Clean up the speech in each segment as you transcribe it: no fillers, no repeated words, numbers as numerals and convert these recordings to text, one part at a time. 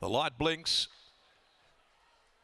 The light blinks.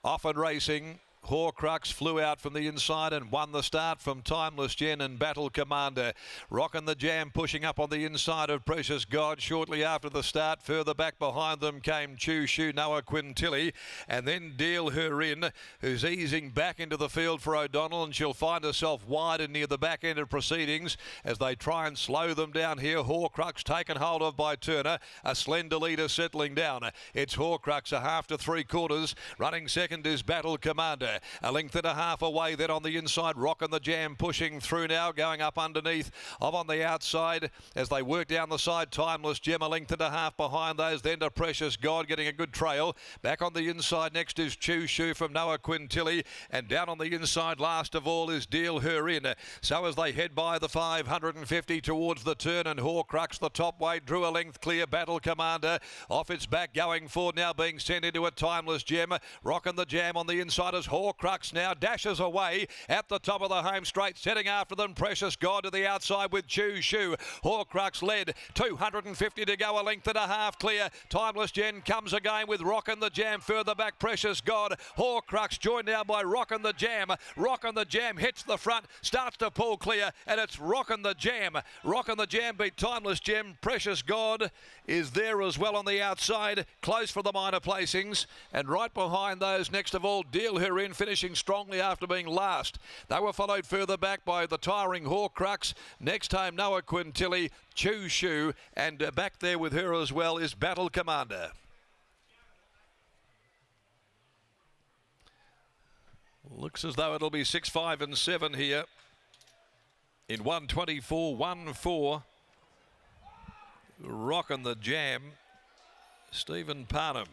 Off and racing. Horcrux flew out from the inside and won the start from Timeless Jen and Battle Commander. Rockin' the Jam pushing up on the inside of Precious God shortly after the start. Further back behind them came Choo Shoo, Noah Quintilly, and then Deal Her In, who's easing back into the field for O'Donnell, and she'll find herself wide and near the back end of proceedings as they try and slow them down here. Horcrux taken hold of by Turner. A slender leader settling down. It's Horcrux, a half to 3/4. Running second is Battle Commander. A length and a half away then on the inside. Rockin' the Jam pushing through now, going up underneath of on the outside as they work down the side. Timeless Gem a length and a half behind those, then to Precious God getting a good trail. Back on the inside next is Choo Shoo from Noah Quintilly, and down on the inside last of all is Deal Her In. So as they head by the 550 towards the turn, and Horcrux the top weight drew a length clear. Battle Commander off its back going forward now, being sent into a Timeless Gem. Rockin' the Jam on the inside as Horcrux now dashes away at the top of the home straight, setting after them Precious God to the outside with Choo Shoo. Horcrux led, 250 to go, a length and a half clear. Timeless Jen comes again with Rockin' the Jam further back. Precious God, Horcrux joined now by Rockin' the Jam. Rockin' the Jam hits the front, starts to pull clear, and it's Rockin' the Jam. Rockin' the Jam beat Timeless Gem. Precious God is there as well on the outside, close for the minor placings, and right behind those next of all Deal Her In, finishing strongly after being last. They were followed further back by the tiring Horcrux. Next home Noah Quintilly, Choo Shoo, and back there with her as well is Battle Commander. Looks as though it'll be 6, 5 and 7 here in 124.14. Rockin' the Jam, Stephen Parnham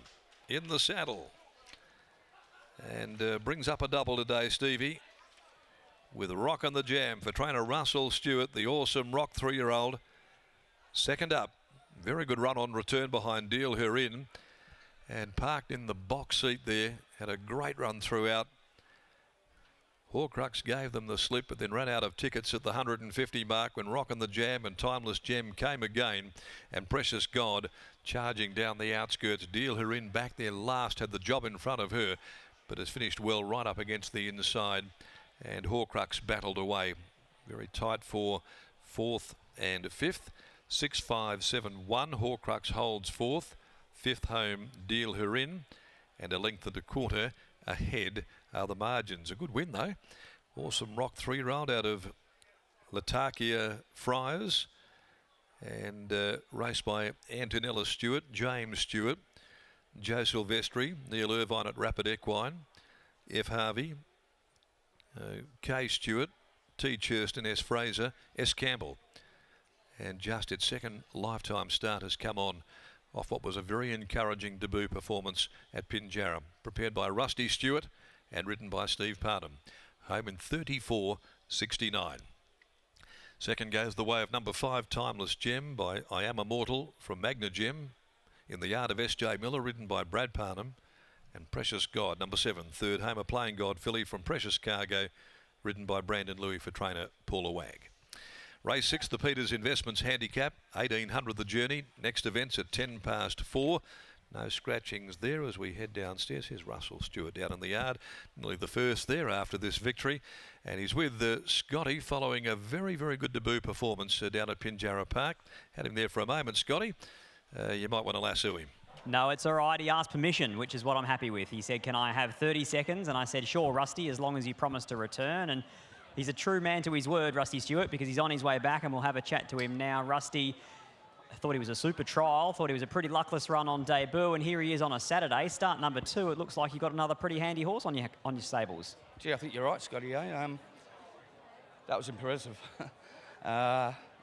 in the saddle. And brings up a double today, Stevie, with Rockin' the Jam for trainer Russell Stewart, the awesome Rock 3-year-old. Second up, very good run on return behind Deal Her In, and parked in the box seat there, had a great run throughout. Horcrux gave them the slip, but then ran out of tickets at the 150 mark when Rockin' the Jam and Timeless Gem came again, and Precious God charging down the outskirts. Deal Her In back there last, had the job in front of her, but has finished well right up against the inside, and Horcrux battled away. Very tight for 4th and 5th. 6, 5, 7, 1. Horcrux holds 4th. 5th home Deal Her In, and a length and a quarter ahead are the margins. A good win though. Awesome Rock 3-year-old out of Latakia Friars, and raced by Antonella Stewart, James Stewart, Joe Silvestri, Neil Irvine at Rapid Equine, F. Harvey, K. Stewart, T. Churston, S. Fraser, S. Campbell. And just its second lifetime start has come on off what was a very encouraging debut performance at Pinjarra. Prepared by Rusty Stewart and ridden by Steve Parnham. Home in 34.69. Second goes the way of number 5, Timeless Gem by I Am Immortal from Magna Gem, in the yard of S.J. Miller, ridden by Brad Parnham. And Precious God, number 7, third home, a Playing God filly from Precious Cargo, ridden by Brandon Louis for trainer Paula Wag. Race 6, the Peters Investments Handicap, 1800 the journey. Next event's at 10 past 4. No scratchings there as we head downstairs. Here's Russell Stewart down in the yard, nearly the first there after this victory. And he's with Scotty following a very, very good debut performance down at Pinjarra Park. Had him there for a moment, Scotty. You might want to lasso him. No, it's all right. He asked permission, which is what I'm happy with. He said, can I have 30 seconds? And I said, sure, Rusty, as long as you promise to return. And he's a true man to his word, Rusty Stewart, because he's on his way back, and we'll have a chat to him now. Rusty, I thought he was a super trial, thought he was a pretty luckless run on debut, and here he is on a Saturday. Start number 2, it looks like you've got another pretty handy horse on your stables. Gee, I think you're right, Scotty. That was impressive.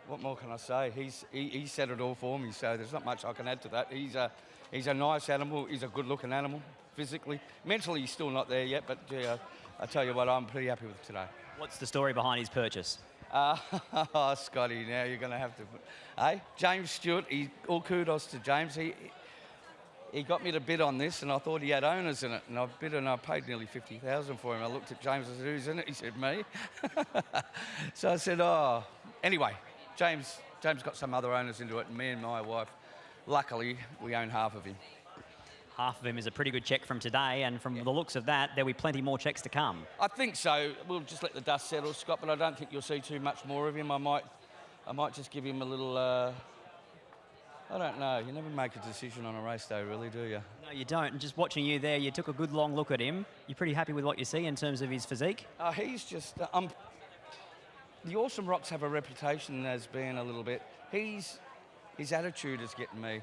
What more can I say? He said it all for me, so there's not much I can add to that. He's a nice animal. He's a good-looking animal, physically. Mentally, he's still not there yet, but gee, I tell you what, I'm pretty happy with today. What's the story behind his purchase? Scotty, now you're going to have to... Hey, James Stewart, all kudos to James. He got me to bid on this, and I thought he had owners in it, and I bid and I paid nearly $50,000 for him. I looked at James and said, who's in it? He said, me. So I said, oh... Anyway, James got some other owners into it, and me and my wife, luckily, we own half of him. half of him is a pretty good check from today, and from the looks of that, there'll be plenty more checks to come. I think so. We'll just let the dust settle, Scott, but I don't think you'll see too much more of him. I might just give him a little, I don't know. You never make a decision on a race day, really, do you? No, you don't. And just watching you there, you took a good long look at him. You're pretty happy with what you see in terms of his physique? He's just, the Awesome Rocks have a reputation as being a little bit, his attitude is getting me.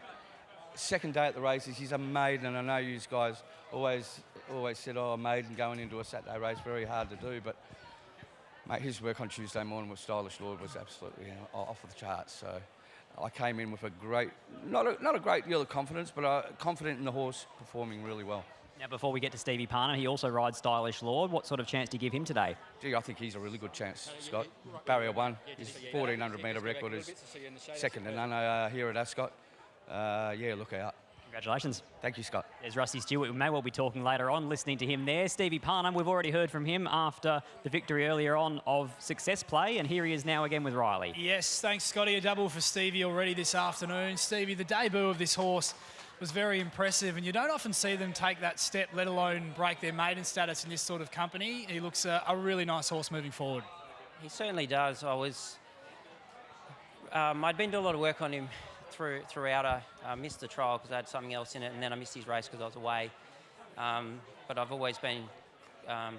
Second day at the races, he's a maiden, and I know you guys always said, oh, a maiden going into a Saturday race, very hard to do, but mate, his work on Tuesday morning with Stylish Lord was absolutely off the charts. So I came in with a great, not a great deal of confidence, but confident in the horse performing really well. Now, before we get to Stevie Parnham, he also rides Stylish Lord. What sort of chance do you give him today? Gee, I think he's a really good chance, Scott. Barrier 1, his 1,400 metre record is second to none here at Ascot. Yeah, look out. Congratulations. Thank you, Scott. There's Rusty Stewart. We may well be talking later on, listening to him there. Stevie Parnham, we've already heard from him after the victory earlier on of Success Play, and here he is now again with Riley. Yes, thanks, Scotty. A double for Stevie already this afternoon. Stevie, the debut of this horse was very impressive, and you don't often see them take that step, let alone break their maiden status in this sort of company. He looks a really nice horse moving forward. He certainly does. I'd been doing a lot of work on him throughout. I missed the trial because I had something else in it, and then I missed his race because I was away. But I've always been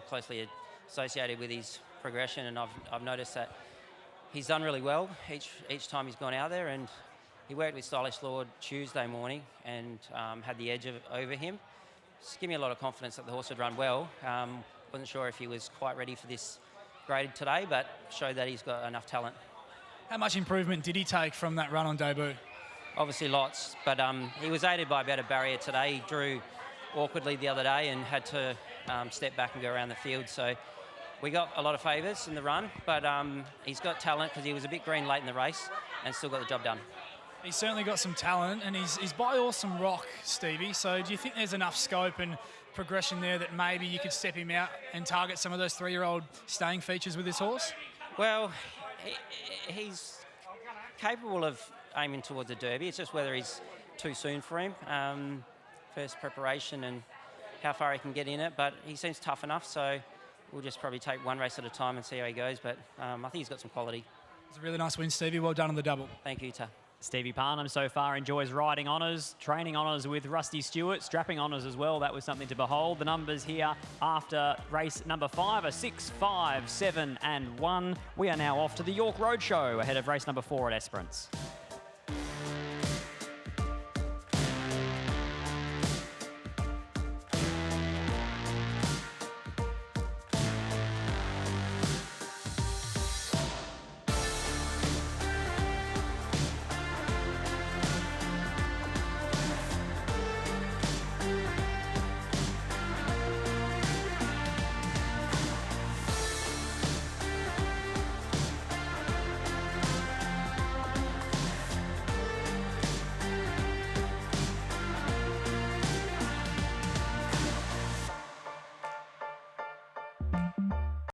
closely associated with his progression, and I've noticed that he's done really well each time he's gone out there, and he worked with Stylish Lord Tuesday morning and had the edge over him. Just give me a lot of confidence that the horse would run well. Wasn't sure if he was quite ready for this grade today, but showed that he's got enough talent. How much improvement did he take from that run on debut? Obviously lots, but he was aided by a better barrier today. He drew awkwardly the other day and had to step back and go around the field. So we got a lot of favours in the run, but he's got talent because he was a bit green late in the race and still got the job done. He's certainly got some talent, and he's by Awesome Rock, Stevie. So do you think there's enough scope and progression there that maybe you could step him out and target some of those 3-year-old staying features with this horse? Well, he's capable of aiming towards a derby. It's just whether he's too soon for him. First preparation and how far he can get in it, but he seems tough enough, so we'll just probably take one race at a time and see how he goes, but I think he's got some quality. It's a really nice win, Stevie. Well done on the double. Thank you, Ta. Stevie Parnham so far enjoys riding honours, training honours with Rusty Stewart, strapping honours as well. That was something to behold. The numbers here after race number 5 are 6, 5, 7 and 1. We are now off to the York Road Show ahead of race number 4 at Esperance.